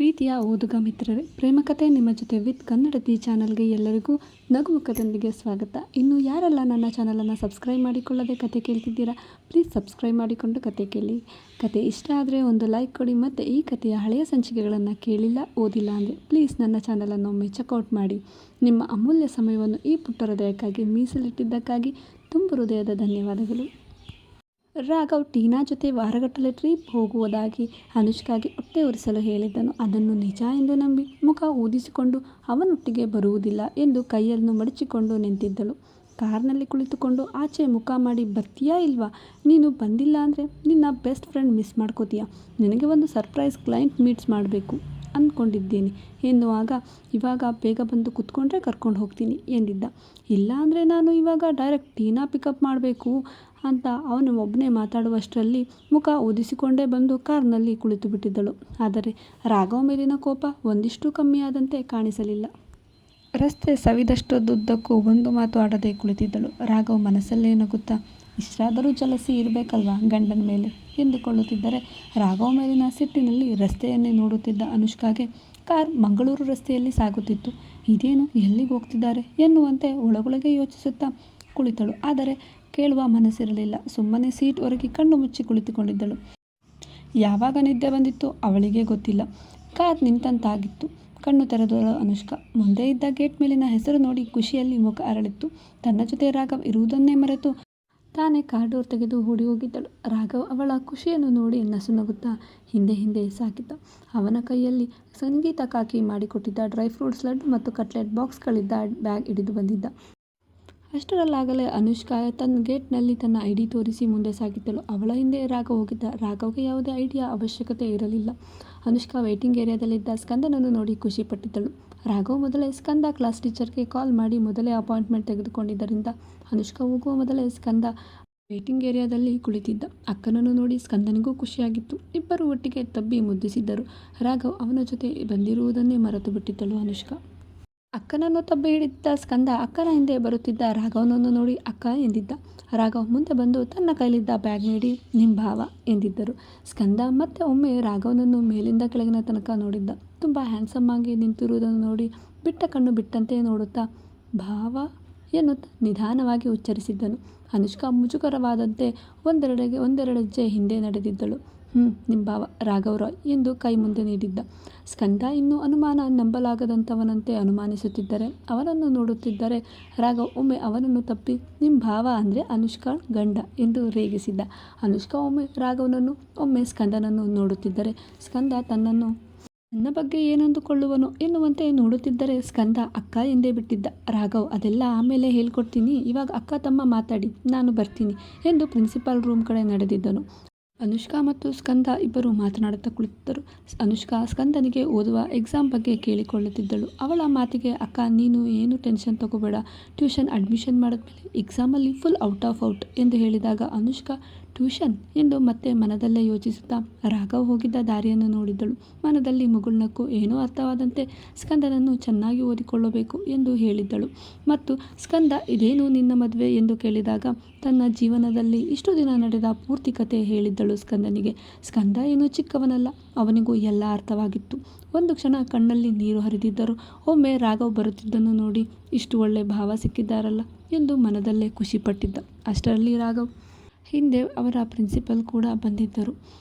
ಪ್ರೀತಿಯ ಓದುಗ ಮಿತ್ರರೇ, ಪ್ರೇಮಕಥೆ ನಿಮ್ಮ ಜೊತೆ ವಿತ್ ಕನ್ನಡತಿ ಚಾನಲ್ಗೆ ಎಲ್ಲರಿಗೂ ನಗುಮುಖದೊಂದಿಗೆ ಸ್ವಾಗತ. ಇನ್ನು ಯಾರೆಲ್ಲ ನನ್ನ ಚಾನಲನ್ನು ಸಬ್ಸ್ಕ್ರೈಬ್ ಮಾಡಿಕೊಳ್ಳದೆ ಕತೆ ಕೇಳ್ತಿದ್ದೀರಾ, ಪ್ಲೀಸ್ ಸಬ್ಸ್ಕ್ರೈಬ್ ಮಾಡಿಕೊಂಡು ಕತೆ ಕೇಳಿ. ಕತೆ ಇಷ್ಟ ಆದರೆ ಒಂದು ಲೈಕ್ ಕೊಡಿ. ಮತ್ತು ಈ ಕಥೆಯ ಹಳೆಯ ಸಂಚಿಕೆಗಳನ್ನು ಕೇಳಿಲ್ಲ, ಓದಿಲ್ಲ ಅಂದರೆ ಪ್ಲೀಸ್ ನನ್ನ ಚಾನಲನ್ನು ಒಮ್ಮೆ ಚೆಕ್ಔಟ್ ಮಾಡಿ. ನಿಮ್ಮ ಅಮೂಲ್ಯ ಸಮಯವನ್ನು ಈ ಪುಟ್ಟ ಹೃದಯಕ್ಕಾಗಿ ಮೀಸಲಿಟ್ಟಿದ್ದಕ್ಕಾಗಿ ತುಂಬ ಹೃದಯದ ಧನ್ಯವಾದಗಳು. ರಾಘವ್ ಟೀನಾ ಜೊತೆ ವಾರಗಟ್ಟಲೆ ಟ್ರಿಪ್ ಹೋಗುವುದಾಗಿ ಅನುಷ್ಕಾಗೆ ಹೊಟ್ಟೆ ಉರಿಸಲು ಹೇಳಿದ್ದನು. ಅದನ್ನು ನಿಜ ಎಂದು ನಂಬಿ ಮುಖ ಊದಿಸಿಕೊಂಡು ಅವನೊಟ್ಟಿಗೆ ಬರುವುದಿಲ್ಲ ಎಂದು ಕೈಯನ್ನು ಮಡಚಿಕೊಂಡು ನಿಂತಿದ್ದಳು. ಕಾರ್ನಲ್ಲಿ ಕುಳಿತುಕೊಂಡು ಆಚೆ ಮುಖ ಮಾಡಿ, ಬರ್ತೀಯಾ ಇಲ್ವಾ? ನೀನು ಬಂದಿಲ್ಲ ಅಂದರೆ ನಿನ್ನ ಬೆಸ್ಟ್ ಫ್ರೆಂಡ್ ಮಿಸ್ ಮಾಡ್ಕೋತೀಯ. ನಿನಗೆ ಒಂದು ಸರ್ಪ್ರೈಸ್ ಕ್ಲೈಂಟ್ ಮೀಟ್ಸ್ ಮಾಡಬೇಕು ಅಂದ್ಕೊಂಡಿದ್ದೀನಿ ಎನ್ನುವಾಗ, ಇವಾಗ ಬೇಗ ಬಂದು ಕೂತ್ಕೊಂಡ್ರೆ ಕರ್ಕೊಂಡು ಹೋಗ್ತೀನಿ ಎಂದಿದ್ದ. ಇಲ್ಲ ಅಂದರೆ ನಾನು ಇವಾಗ ಡೈರೆಕ್ಟ್ ಟೀನಾ ಪಿಕಪ್ ಮಾಡಬೇಕು ಅಂತ ಅವನು ಒಬ್ಬನೇ ಮಾತಾಡುವಷ್ಟರಲ್ಲಿ ಮುಖ ಊದಿಸಿಕೊಂಡೇ ಬಂದು ಕಾರ್ನಲ್ಲಿ ಕುಳಿತು ಬಿಟ್ಟಿದ್ದಳು. ಆದರೆ ರಾಘವ್ ಮೇಲಿನ ಕೋಪ ಒಂದಿಷ್ಟು ಕಮ್ಮಿಯಾದಂತೆ ಕಾಣಿಸಲಿಲ್ಲ. ರಸ್ತೆ ಸವಿದಷ್ಟುದ್ದಕ್ಕೂ ಒಂದು ಮಾತು ಆಡದೆ ಕುಳಿತಿದ್ದಳು. ರಾಘವ್ ಮನಸ್ಸಲ್ಲೇ ನಗುತ್ತಾ, ಇಷ್ಟಾದರೂ ಜಲಸಿ ಇರಬೇಕಲ್ವಾ ಗಂಡನ ಮೇಲೆ ಎಂದುಕೊಳ್ಳುತ್ತಿದ್ದರೆ, ರಾಘವ್ ಮೇಲಿನ ಸಿಟ್ಟಿನಲ್ಲಿ ರಸ್ತೆಯನ್ನೇ ನೋಡುತ್ತಿದ್ದ ಅನುಷ್ಕಾಗೆ ಕಾರ್ ಮಂಗಳೂರು ರಸ್ತೆಯಲ್ಲಿ ಸಾಗುತ್ತಿತ್ತು. ಇದೇನು, ಎಲ್ಲಿಗೆ ಹೋಗ್ತಿದ್ದಾರೆ ಎನ್ನುವಂತೆ ಒಳಗೊಳಗೆ ಯೋಚಿಸುತ್ತಾ ಕುಳಿತಳು. ಆದರೆ ಕೇಳುವ ಮನಸ್ಸಿರಲಿಲ್ಲ. ಸುಮ್ಮನೆ ಸೀಟ್ ಹೊರಗೆ ಕಣ್ಣು ಮುಚ್ಚಿ ಕುಳಿತುಕೊಂಡಿದ್ದಳು. ಯಾವಾಗ ನಿದ್ದೆ ಬಂದಿತ್ತು ಅವಳಿಗೆ ಗೊತ್ತಿಲ್ಲ. ಕಾರ್ ನಿಂತಂತಾಗಿತ್ತು. ಕಣ್ಣು ತೆರೆದಳು ಅನುಷ್ಕಾ. ಮುಂದೆ ಇದ್ದ ಗೇಟ್ ಮೇಲಿನ ಹೆಸರು ನೋಡಿ ಖುಷಿಯಲ್ಲಿ ಮುಖ ಅರಳಿತ್ತು. ತನ್ನ ಜೊತೆ ರಾಘವ್ ಇರುವುದನ್ನೇ ಮರೆತು ತಾನೇ ಕಾರ್ ಡೋರ್ ತೆಗೆದು ಓಡಿ ಹೋಗಿದ್ದಳು. ರಾಘವ್ ಅವಳ ಖುಷಿಯನ್ನು ನೋಡಿ ನಸುನಗುತ್ತಾ ಹಿಂದೆ ಹಿಂದೆ ಸಾಗಿದ್ದ. ಅವನ ಕೈಯಲ್ಲಿ ಸಂಗೀತಕ್ಕಾಗಿ ಮಾಡಿಕೊಟ್ಟಿದ್ದ ಡ್ರೈ ಫ್ರೂಟ್ಸ್ ಲಡ್ಡು ಮತ್ತು ಕಟ್ಲೆಟ್ ಬಾಕ್ಸ್ಗಳಿದ್ದ ಬ್ಯಾಗ್ ಹಿಡಿದು ಬಂದಿದ್ದ. ಅಷ್ಟರಲ್ಲಾಗಲೇ ಅನುಷ್ಕಾ ತನ್ನ ಗೇಟ್ನಲ್ಲಿ ತನ್ನ ಐಡಿ ತೋರಿಸಿ ಮುಂದೆ ಸಾಗಿದ್ದಳು. ಅವಳ ಹಿಂದೆ ರಾಘವ್ ಹೋಗಿದ್ದ. ರಾಘವ್ಗೆ ಯಾವುದೇ ಐಡಿಯ ಅವಶ್ಯಕತೆ ಇರಲಿಲ್ಲ. ಅನುಷ್ಕಾ ವೇಟಿಂಗ್ ಏರಿಯಾದಲ್ಲಿದ್ದ ಸ್ಕಂದನನ್ನು ನೋಡಿ ಖುಷಿ ಪಟ್ಟಿದ್ದಳು. ರಾಘವ್ ಮೊದಲೇ ಸ್ಕಂದ ಕ್ಲಾಸ್ ಟೀಚರ್ಗೆ ಕಾಲ್ ಮಾಡಿ ಮೊದಲೇ ಅಪಾಯಿಂಟ್ಮೆಂಟ್ ತೆಗೆದುಕೊಂಡಿದ್ದರಿಂದ ಅನುಷ್ಕಾ ಹೋಗುವ ಮೊದಲೇ ಸ್ಕಂದ ವೇಟಿಂಗ್ ಏರಿಯಾದಲ್ಲಿ ಕುಳಿತಿದ್ದ. ಅಕ್ಕನನ್ನು ನೋಡಿ ಸ್ಕಂದನಿಗೂ ಖುಷಿಯಾಗಿತ್ತು. ಇಬ್ಬರು ಒಟ್ಟಿಗೆ ತಬ್ಬಿ ಮುದ್ದಿಸಿದ್ದರು. ರಾಘವ್ ಅವನ ಜೊತೆ ಬಂದಿರುವುದನ್ನೇ ಮರೆತು ಬಿಟ್ಟಿದ್ದಳು ಅನುಷ್ಕಾ. ಅಕ್ಕನನ್ನು ತಬ್ಬಿ ಹಿಡಿದಿದ್ದ ಸ್ಕಂದ ಅಕ್ಕನ ಹಿಂದೆ ಬರುತ್ತಿದ್ದ ರಾಘವನನ್ನು ನೋಡಿ ಅಕ್ಕ ಎಂದಿದ್ದ. ರಾಘವ್ ಮುಂದೆ ಬಂದು ತನ್ನ ಕೈಲಿದ್ದ ಬ್ಯಾಗ್ ನೀಡಿ, ನಿಮ್ಮ ಭಾವ ಎಂದಿದ್ದರು. ಸ್ಕಂದ ಮತ್ತೆ ಒಮ್ಮೆ ರಾಘವನನ್ನು ಮೇಲಿಂದ ಕೆಳಗಿನ ತನಕ ನೋಡಿದ್ದ. ತುಂಬ ಹ್ಯಾಂಡ್ಸಮ್ ಆಗಿ ನಿಂತಿರುವುದನ್ನು ನೋಡಿ ಬಿಟ್ಟ ಕಣ್ಣು ಬಿಟ್ಟಂತೆ ನೋಡುತ್ತಾ ಭಾವ ಎನ್ನುತ್ತಾ ನಿಧಾನವಾಗಿ ಉಚ್ಚರಿಸಿದ್ದನು. ಅನುಷ್ಕಾ ಮುಜುಗರವಾದಂತೆ ಒಂದೆರಡು ಹೆಜ್ಜೆ ಹಿಂದೆ ನಡೆದಿದ್ದಳು. ನಿಮ್ಮ ಭಾವ ರಾಘವ್ ರಾಯ್ ಎಂದು ಕೈ ಮುಂದೆ ನೀಡಿದ್ದ. ಸ್ಕಂದ ಇನ್ನೂ ಅನುಮಾನ ನಂಬಲಾಗದಂಥವನಂತೆ ಅನುಮಾನಿಸುತ್ತಿದ್ದರೆ ಅವನನ್ನು ನೋಡುತ್ತಿದ್ದರೆ ರಾಘವ್ ಒಮ್ಮೆ ಅವನನ್ನು ತಪ್ಪಿ, ನಿಮ್ಮ ಭಾವ ಅಂದರೆ ಅನುಷ್ಕಾ ಗಂಡ ಎಂದು ರೇಗಿಸಿದ್ದ. ಅನುಷ್ಕಾ ಒಮ್ಮೆ ರಾಘವನನ್ನು ಒಮ್ಮೆ ಸ್ಕಂದನನ್ನು ನೋಡುತ್ತಿದ್ದರೆ ಸ್ಕಂದ ನನ್ನ ಬಗ್ಗೆ ಏನಂದುಕೊಳ್ಳುವನೋ ಎನ್ನುವಂತೆ ನೋಡುತ್ತಿದ್ದರೆ ಸ್ಕಂದ ಅಕ್ಕ ಎಂದೇ ಬಿಟ್ಟಿದ್ದ. ರಾಘವ್ ಅದೆಲ್ಲ ಆಮೇಲೆ ಹೇಳ್ಕೊಡ್ತೀನಿ, ಇವಾಗ ಅಕ್ಕ ತಮ್ಮ ಮಾತಾಡಿ, ನಾನು ಬರ್ತೀನಿ ಎಂದು ಪ್ರಿನ್ಸಿಪಾಲ್ ರೂಮ್ ಕಡೆ ನಡೆದಿದ್ದನು. ಅನುಷ್ಕಾ ಮತ್ತು ಸ್ಕಂದ ಇಬ್ಬರು ಮಾತನಾಡುತ್ತಾ ಕುಳಿತಿದ್ದರು. ಅನುಷ್ಕಾ ಸ್ಕಂದನಿಗೆ ಓದುವ ಎಕ್ಸಾಮ್ ಬಗ್ಗೆ ಕೇಳಿಕೊಳ್ಳುತ್ತಿದ್ದಳು. ಅವಳ ಮಾತಿಗೆ, ಅಕ್ಕ ನೀನು ಏನು ಟೆನ್ಷನ್ ತಗೋಬೇಡ, ಟ್ಯೂಷನ್ ಅಡ್ಮಿಷನ್ ಮಾಡಿದ್ಮೇಲೆ ಎಕ್ಸಾಮಲ್ಲಿ ಫುಲ್ ಔಟ್ ಆಫ್ ಔಟ್ ಎಂದು ಹೇಳಿದಾಗ ಅನುಷ್ಕಾ ಟ್ಯೂಷನ್ ಎಂದು ಮತ್ತೆ ಮನದಲ್ಲೇ ಯೋಚಿಸುತ್ತಾ ರಾಘವ್ ಹೋಗಿದ್ದ ದಾರಿಯನ್ನು ನೋಡಿದ್ದಳು. ಮನದಲ್ಲಿ ಮುಗುಳ್ನಕ್ಕು ಏನೋ ಅರ್ಥವಾದಂತೆ ಸ್ಕಂದನನ್ನು ಚೆನ್ನಾಗಿ ಓದಿಕೊಳ್ಳಬೇಕು ಎಂದು ಹೇಳಿದ್ದಳು. ಮತ್ತು ಸ್ಕಂದ ಇದೇನು ನಿನ್ನ ಮದುವೆ ಎಂದು ಕೇಳಿದಾಗ ತನ್ನ ಜೀವನದಲ್ಲಿ ಇಷ್ಟು ದಿನ ನಡೆದ ಪೂರ್ತಿ ಕತೆ ಹೇಳಿದ್ದಳು ಸ್ಕಂದನಿಗೆ. ಸ್ಕಂದ ಏನೂ ಚಿಕ್ಕವನಲ್ಲ, ಅವನಿಗೂ ಎಲ್ಲ ಅರ್ಥವಾಗಿತ್ತು. ಒಂದು ಕ್ಷಣ ಕಣ್ಣಲ್ಲಿ ನೀರು ಹರಿದಿದ್ದರೂ ಒಮ್ಮೆ ರಾಘವ್ ಬರುತ್ತಿದ್ದನ್ನು ನೋಡಿ ಇಷ್ಟು ಒಳ್ಳೆ ಭಾವ ಸಿಕ್ಕಿದ್ದಾರಲ್ಲ ಎಂದು ಮನದಲ್ಲೇ ಖುಷಿಪಟ್ಟಿದ್ದ. ಅಷ್ಟರಲ್ಲಿ ರಾಘವ್ ಹಿಂದೆ ಅವರ ಪ್ರಿನ್ಸಿಪಲ್ ಕೂಡ ಬಂದಿದ್ದರು.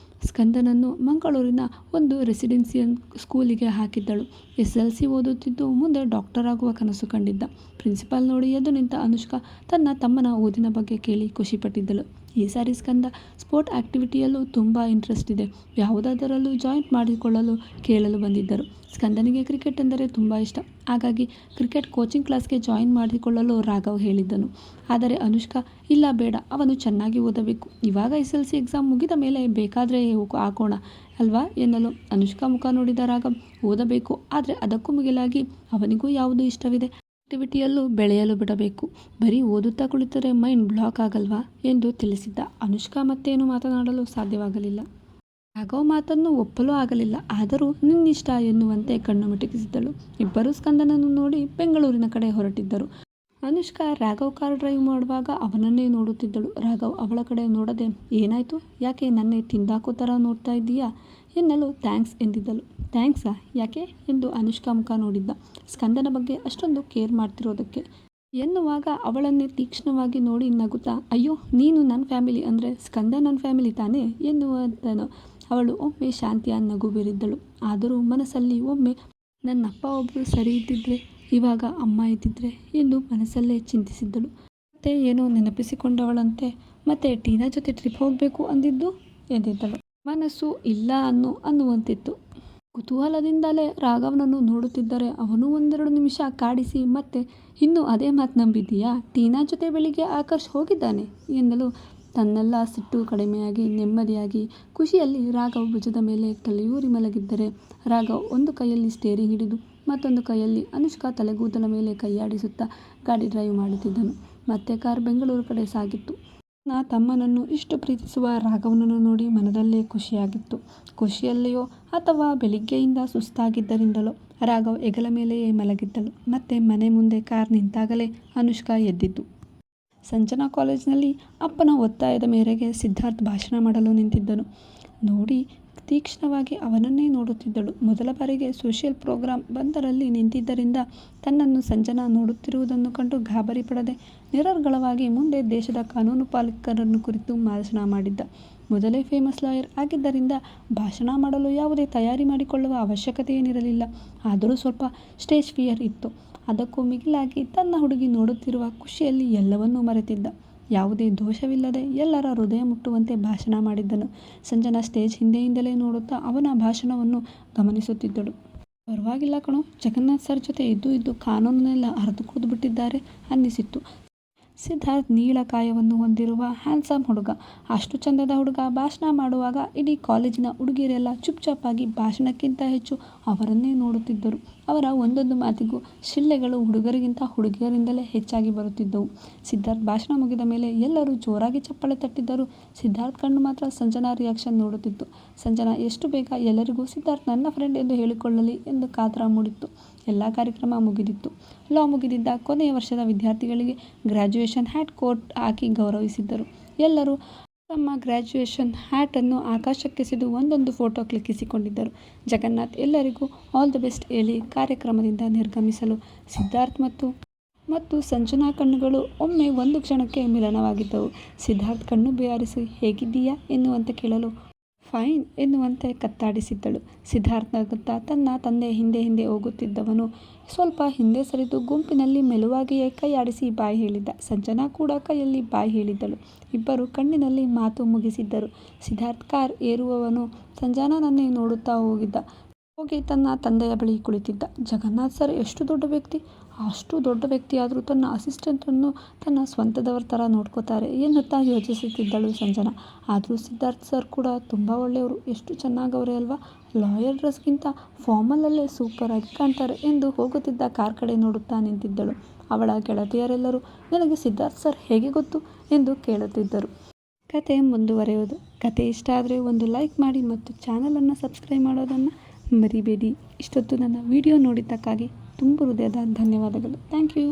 ಸ್ಕಂದನನ್ನು ಮಂಗಳೂರಿನ ಒಂದು ರೆಸಿಡೆನ್ಸಿಯಲ್ ಸ್ಕೂಲಿಗೆ ಹಾಕಿದ್ದಳು. SLC ಓದುತ್ತಿದ್ದು ಮುಂದೆ ಡಾಕ್ಟರ್ ಆಗುವ ಕನಸು ಕಂಡಿದ್ದ. ಪ್ರಿನ್ಸಿಪಾಲ್ ನೋಡಿ ಎದ್ದು ನಿಂತ ಅನುಷ್ಕಾ ತನ್ನ ತಮ್ಮನ ಓದಿನ ಬಗ್ಗೆ ಕೇಳಿ ಖುಷಿಪಟ್ಟಿದ್ದಳು. ಈ ಸಾರಿ ಸ್ಕಂದ ಸ್ಪೋರ್ಟ್ ಆ್ಯಕ್ಟಿವಿಟಿಯಲ್ಲೂ ತುಂಬ ಇಂಟ್ರೆಸ್ಟ್ ಇದೆ, ಯಾವುದಾದರಲ್ಲೂ ಜಾಯಿಂಟ್ ಮಾಡಿಕೊಳ್ಳಲು ಕೇಳಲು ಬಂದಿದ್ದರು. ಸ್ಕಂದನಿಗೆ ಕ್ರಿಕೆಟ್ ಎಂದರೆ ತುಂಬ ಇಷ್ಟ. ಹಾಗಾಗಿ ಕ್ರಿಕೆಟ್ ಕೋಚಿಂಗ್ ಕ್ಲಾಸ್ಗೆ ಜಾಯಿನ್ ಮಾಡಿಕೊಳ್ಳಲು ರಾಘವ್ ಹೇಳಿದ್ದನು. ಆದರೆ ಅನುಷ್ಕಾ ಇಲ್ಲ ಬೇಡ, ಅವನು ಚೆನ್ನಾಗಿ ಓದಬೇಕು, ಇವಾಗ SLC ಎಕ್ಸಾಮ್ ಮುಗಿದ ಮೇಲೆ ಬೇಕಾದರೆ ಹಾಕೋಣ ಅಲ್ವಾ ಎನ್ನಲು ಅನುಷ್ಕಾ ಮುಖ ನೋಡಿದ ರಾಘವ್, ಓದಬೇಕು, ಆದರೆ ಅದಕ್ಕೂ ಮಿಗಿಲಾಗಿ ಅವನಿಗೂ ಯಾವುದು ಇಷ್ಟವಿದೆ ಆಕ್ಟಿವಿಟಿಯಲ್ಲೂ ಬೆಳೆಯಲು ಬಿಡಬೇಕು. ಬರೀ ಓದುತ್ತಾ ಕುಳಿತರೆ ಮೈಂಡ್ ಬ್ಲಾಕ್ ಆಗಲ್ವಾ ಎಂದು ತಿಳಿಸಿದ್ದ. ಅನುಷ್ಕಾ ಮತ್ತೇನು ಮಾತನಾಡಲು ಸಾಧ್ಯವಾಗಲಿಲ್ಲ. ರಾಘವ್ ಮಾತನ್ನು ಒಪ್ಪಲೂ ಆಗಲಿಲ್ಲ. ಆದರೂ ನಿನ್ನಿಷ್ಟ ಎನ್ನುವಂತೆ ಕಣ್ಣು ಮಿಟುಕಿಸಿದಳು. ಇಬ್ಬರು ಸ್ಕಂದನನ್ನು ನೋಡಿ ಬೆಂಗಳೂರಿನ ಕಡೆ ಹೊರಟಿದ್ದರು. ಅನುಷ್ಕಾ ರಾಘವ್ ಕಾರ್ ಡ್ರೈವ್ ಮಾಡುವಾಗ ಅವನನ್ನೇ ನೋಡುತ್ತಿದ್ದಳು. ರಾಘವ್ ಅವಳ ಕಡೆ ನೋಡದೆ, ಏನಾಯ್ತು, ಯಾಕೆ ನನ್ನೇ ತಿಂದಾಕೋ ಥರ ನೋಡ್ತಾ ಇದ್ದೀಯಾ ಎನ್ನಲು ಥ್ಯಾಂಕ್ಸ್ ಎಂದಿದ್ದಳು. ಥ್ಯಾಂಕ್ಸಾ ಯಾಕೆ ಎಂದು ಅನುಷ್ಕಾ ಮುಖ ನೋಡಿದ್ದ. ಸ್ಕಂದನ ಬಗ್ಗೆ ಅಷ್ಟೊಂದು ಕೇರ್ ಮಾಡ್ತಿರೋದಕ್ಕೆ ಎನ್ನುವಾಗ ಅವಳನ್ನೇ ತೀಕ್ಷ್ಣವಾಗಿ ನೋಡಿ ನಗುತ್ತಾ, ಅಯ್ಯೋ ನೀನು ನನ್ನ ಫ್ಯಾಮಿಲಿ ಅಂದರೆ ಸ್ಕಂದ ನನ್ನ ಫ್ಯಾಮಿಲಿ ತಾನೇ ಎನ್ನುವುದನು. ಅವಳು ಒಮ್ಮೆ ಶಾಂತಿಯ ನಗು ಬೀರಿದ್ದಳು. ಆದರೂ ಮನಸ್ಸಲ್ಲಿ ಒಮ್ಮೆ ನನ್ನಪ್ಪ ಒಬ್ಬರು ಸರಿ ಇದ್ದಿದ್ರೆ, ಇವಾಗ ಅಮ್ಮ ಇದ್ದಿದ್ರೆ ಎಂದು ಮನಸ್ಸಲ್ಲೇ ಚಿಂತಿಸಿದ್ದಳು. ಮತ್ತೆ ಏನೋ ನೆನಪಿಸಿಕೊಂಡವಳಂತೆ, ಮತ್ತೆ ಟೀನಾ ಜೊತೆ ಟ್ರಿಪ್ ಹೋಗಬೇಕು ಅಂದಿದ್ದು ಎಂದಿದ್ದಳು. ಮನಸ್ಸು ಇಲ್ಲ ಅನ್ನುವಂತಿತ್ತು. ಕುತೂಹಲದಿಂದಲೇ ರಾಘವನನ್ನು ನೋಡುತ್ತಿದ್ದರೆ ಅವನು ಒಂದೆರಡು ನಿಮಿಷ ಕಾಡಿಸಿ ಮತ್ತೆ ಇನ್ನೂ ಅದೇ ಮಾತು ನಂಬಿದ್ದೀಯಾ, ಟೀನಾ ಜೊತೆ ಬೆಳಿಗ್ಗೆ ಆಕರ್ಷ್ ಹೋಗಿದ್ದಾನೆ ಎನ್ನಲು ತನ್ನೆಲ್ಲ ಸಿಟ್ಟು ಕಡಿಮೆಯಾಗಿ ನೆಮ್ಮದಿಯಾಗಿ ಖುಷಿಯಲ್ಲಿ ರಾಘವ್ ಭುಜದ ಮೇಲೆ ತಲೆಯೂರಿ ಮಲಗಿದ್ದರೆ ರಾಘವ್ ಒಂದು ಕೈಯಲ್ಲಿ ಸ್ಟೇರಿಂಗ್ ಹಿಡಿದು ಮತ್ತೊಂದು ಕೈಯಲ್ಲಿ ಅನುಷ್ಕಾ ತಲೆಗೂದಲ ಮೇಲೆ ಕೈಯಾಡಿಸುತ್ತಾ ಗಾಡಿ ಡ್ರೈವ್ ಮಾಡುತ್ತಿದ್ದನು. ಮತ್ತೆ ಕಾರ್ ಬೆಂಗಳೂರು ಕಡೆ ಸಾಗಿತ್ತು. ತಮ್ಮನನ್ನು ಇಷ್ಟು ಪ್ರೀತಿಸುವ ರಾಘವನನ್ನು ನೋಡಿ ಮನದಲ್ಲೇ ಖುಷಿಯಾಗಿತ್ತು. ಖುಷಿಯಲ್ಲಿಯೋ ಅಥವಾ ಬೆಳಿಗ್ಗೆಯಿಂದ ಸುಸ್ತಾಗಿದ್ದರಿಂದಲೋ ರಾಘವ್ ಹೆಗಲ ಮೇಲೆಯೇ ಮಲಗಿದ್ದಳು. ಮತ್ತೆ ಮನೆ ಮುಂದೆ ಕಾರ್ ನಿಂತಾಗಲೇ ಅನುಷ್ಕಾ ಎದ್ದಿದ್ದು. ಸಂಜನಾ ಕಾಲೇಜಿನಲ್ಲಿ ಅಪ್ಪನ ಒತ್ತಾಯದ ಮೇರೆಗೆ ಸಿದ್ಧಾರ್ಥ್ ಭಾಷಣ ಮಾಡಲು ನಿಂತಿದ್ದನು. ನೋಡಿ ತೀಕ್ಷ್ಣವಾಗಿ ಅವನನ್ನೇ ನೋಡುತ್ತಿದ್ದಳು. ಮೊದಲ ಬಾರಿಗೆ ಸೋಷಿಯಲ್ ಪ್ರೋಗ್ರಾಂ ಬಂದರಲ್ಲಿ ನಿಂತಿದ್ದರಿಂದ ತನ್ನನ್ನು ಸಂಜನಾ ನೋಡುತ್ತಿರುವುದನ್ನು ಕಂಡು ಗಾಬರಿ ಪಡದೆ ನಿರರ್ಗಳವಾಗಿ ಮುಂದೆ ದೇಶದ ಕಾನೂನು ಪಾಲಕರನ್ನು ಕುರಿತು ಭಾಷಣ ಮಾಡಿದ್ದ. ಮೊದಲೇ ಫೇಮಸ್ ಲಾಯರ್ ಆಗಿದ್ದರಿಂದ ಭಾಷಣ ಮಾಡಲು ಯಾವುದೇ ತಯಾರಿ ಮಾಡಿಕೊಳ್ಳುವ ಅವಶ್ಯಕತೆಯೇನಿರಲಿಲ್ಲ. ಆದರೂ ಸ್ವಲ್ಪ ಸ್ಟೇಜ್ ಫಿಯರ್ ಇತ್ತು. ಅದಕ್ಕೂ ಮಿಗಿಲಾಗಿ ತನ್ನ ಹುಡುಗಿ ನೋಡುತ್ತಿರುವ ಖುಷಿಯಲ್ಲಿ ಎಲ್ಲವನ್ನೂ ಮರೆತಿದ್ದ. ಯಾವುದೇ ದೋಷವಿಲ್ಲದೆ ಎಲ್ಲರ ಹೃದಯ ಮುಟ್ಟುವಂತೆ ಭಾಷಣ ಮಾಡಿದ್ದನು. ಸಂಜನಾ ಸ್ಟೇಜ್ ಹಿಂದೆಯಿಂದಲೇ ನೋಡುತ್ತಾ ಅವನ ಭಾಷಣವನ್ನು ಗಮನಿಸುತ್ತಿದ್ದಳು. ಪರವಾಗಿಲ್ಲ ಕಣೋ, ಜಗನ್ನಾಥ್ ಸರ್ ಜೊತೆ ಇದ್ದು ಕಾನೂನನ್ನೆಲ್ಲ ಅರ್ದು ಕುಡಿದು ಬಿಟ್ಟಿದ್ದಾರೆ ಅನ್ನಿಸಿತ್ತು. ಸಿದ್ಧಾರ್ಥ್ ನೀಳಕಾಯವನ್ನು ಹೊಂದಿರುವ ಹ್ಯಾಂಡ್ಸಮ್ ಹುಡುಗ. ಅಷ್ಟು ಚಂದದ ಹುಡುಗ ಭಾಷಣ ಮಾಡುವಾಗ ಇಡೀ ಕಾಲೇಜಿನ ಹುಡುಗಿಯರೆಲ್ಲ ಚುಪ್ಚಾಪಾಗಿ ಭಾಷಣಕ್ಕಿಂತ ಹೆಚ್ಚು ಅವರನ್ನೇ ನೋಡುತ್ತಿದ್ದರು. ಅವರ ಒಂದೊಂದು ಮಾತಿಗೂ ಶಿಳ್ಳೆಗಳು ಹುಡುಗರಿಗಿಂತ ಹುಡುಗಿಯರಿಂದಲೇ ಹೆಚ್ಚಾಗಿ ಬರುತ್ತಿದ್ದವು. ಸಿದ್ಧಾರ್ಥ್ ಭಾಷಣ ಮುಗಿದ ಮೇಲೆ ಎಲ್ಲರೂ ಜೋರಾಗಿ ಚಪ್ಪಾಳೆ ತಟ್ಟಿದ್ದರು. ಸಿದ್ಧಾರ್ಥ್ ಕಣ್ಣು ಮಾತ್ರ ಸಂಜನಾ ರಿಯಾಕ್ಷನ್ ನೋಡುತ್ತಿತ್ತು. ಸಂಜನಾ ಎಷ್ಟು ಬೇಗ ಎಲ್ಲರಿಗೂ ಸಿದ್ಧಾರ್ಥ್ ನನ್ನ ಫ್ರೆಂಡ್ ಎಂದು ಹೇಳಿಕೊಳ್ಳಲಿ ಎಂದು ಕಾತರ ಮೂಡಿತ್ತು. ಎಲ್ಲ ಕಾರ್ಯಕ್ರಮ ಮುಗಿದಿತ್ತು. ಲಾ ಮುಗಿದಿದ್ದ ಕೊನೆಯ ವರ್ಷದ ವಿದ್ಯಾರ್ಥಿಗಳಿಗೆ ಗ್ರ್ಯಾಜುಯೇಷನ್ ಹ್ಯಾಟ್ ಕೋಟ್ ಹಾಕಿ ಗೌರವಿಸಿದ್ದರು. ಎಲ್ಲರೂ ತಮ್ಮ ಗ್ರ್ಯಾಜುಯೇಷನ್ ಹ್ಯಾಟನ್ನು ಆಕಾಶಕ್ಕೆಸೆದು ಒಂದೊಂದು ಫೋಟೋ ಕ್ಲಿಕ್ಕಿಸಿಕೊಂಡಿದ್ದರು. ಜಗನ್ನಾಥ್ ಎಲ್ಲರಿಗೂ ಆಲ್ ದ ಬೆಸ್ಟ್ ಹೇಳಿ ಕಾರ್ಯಕ್ರಮದಿಂದ ನಿರ್ಗಮಿಸಲು ಸಿದ್ಧಾರ್ಥ್ ಮತ್ತು ಸಂಜನಾ ಕಣ್ಣುಗಳು ಒಮ್ಮೆ ಒಂದು ಕ್ಷಣಕ್ಕೆ ಮಿಲನವಾಗಿದ್ದವು. ಸಿದ್ಧಾರ್ಥ್ ಕಣ್ಣು ಬೇಯಾರಿಸಿ ಹೇಗಿದ್ದೀಯಾ ಎನ್ನುವಂತೆ ಕೇಳಲು ಫೈನ್ ಎನ್ನುವಂತೆ ಕತ್ತಾಡಿಸಿದ್ದಳು. ಸಿದ್ಧಾರ್ಥ್ ನಗುತ್ತಾ ತನ್ನ ತಂದೆ ಹಿಂದೆ ಹೋಗುತ್ತಿದ್ದವನು ಸ್ವಲ್ಪ ಹಿಂದೆ ಸರಿದು ಗುಂಪಿನಲ್ಲಿ ಮೆಲುವಾಗಿಯೇ ಕೈಯಾಡಿಸಿ ಬಾಯ್ ಹೇಳಿದ್ದ. ಸಂಜನಾ ಕೂಡ ಕೈಯಲ್ಲಿ ಬಾಯ್ ಹೇಳಿದ್ದಳು. ಇಬ್ಬರು ಕಣ್ಣಿನಲ್ಲಿ ಮಾತು ಮುಗಿಸಿದ್ದರು. ಸಿದ್ಧಾರ್ಥ್ ಕಾರ್ ಏರುವವನು ಸಂಜನಾನನ್ನೇ ನೋಡುತ್ತಾ ಹೋಗಿ ತನ್ನ ತಂದೆಯ ಬಳಿ ಕುಳಿತಿದ್ದ. ಜಗನ್ನಾಥ್ ಸರ್ ಎಷ್ಟು ದೊಡ್ಡ ವ್ಯಕ್ತಿ, ಅಷ್ಟು ದೊಡ್ಡ ವ್ಯಕ್ತಿಯಾದರೂ ತನ್ನ ಅಸಿಸ್ಟೆಂಟನ್ನು ತನ್ನ ಸ್ವಂತದವರ ಥರ ನೋಡ್ಕೋತಾರೆ ಎನ್ನುತ್ತಾ ಯೋಚಿಸುತ್ತಿದ್ದಳು ಸಂಜನಾ. ಆದರೂ ಸಿದ್ಧಾರ್ಥ್ ಸರ್ ಕೂಡ ತುಂಬ ಒಳ್ಳೆಯವರು, ಎಷ್ಟು ಚೆನ್ನಾಗವ್ರೆ ಅಲ್ವಾ, ಲಾಯರ್ ಡ್ರೆಸ್ಗಿಂತ ಫಾರ್ಮಲಲ್ಲೇ ಸೂಪರಾಗಿ ಕಾಣ್ತಾರೆ ಎಂದು ಹೋಗುತ್ತಿದ್ದ ಕಾರ್ ಕಡೆ ನೋಡುತ್ತಾ ನಿಂತಿದ್ದಳು. ಅವಳ ಗೆಳತಿಯರೆಲ್ಲರೂ ನನಗೆ ಸಿದ್ಧಾರ್ಥ್ ಸರ್ ಹೇಗೆ ಗೊತ್ತು ಎಂದು ಕೇಳುತ್ತಿದ್ದರು. ಕತೆ ಮುಂದುವರೆಯೋದು. ಕತೆ ಇಷ್ಟ ಆದರೆ ಒಂದು ಲೈಕ್ ಮಾಡಿ ಮತ್ತು ಚಾನಲನ್ನು ಸಬ್ಸ್ಕ್ರೈಬ್ ಮಾಡೋದನ್ನು ಮರಿಬೇಡಿ. ಇಷ್ಟೊತ್ತು ನನ್ನ ವಿಡಿಯೋ ನೋಡಿದ್ದಕ್ಕಾಗಿ ತುಂಬ ಹೃದಯದ ಧನ್ಯವಾದಗಳು. Thank you.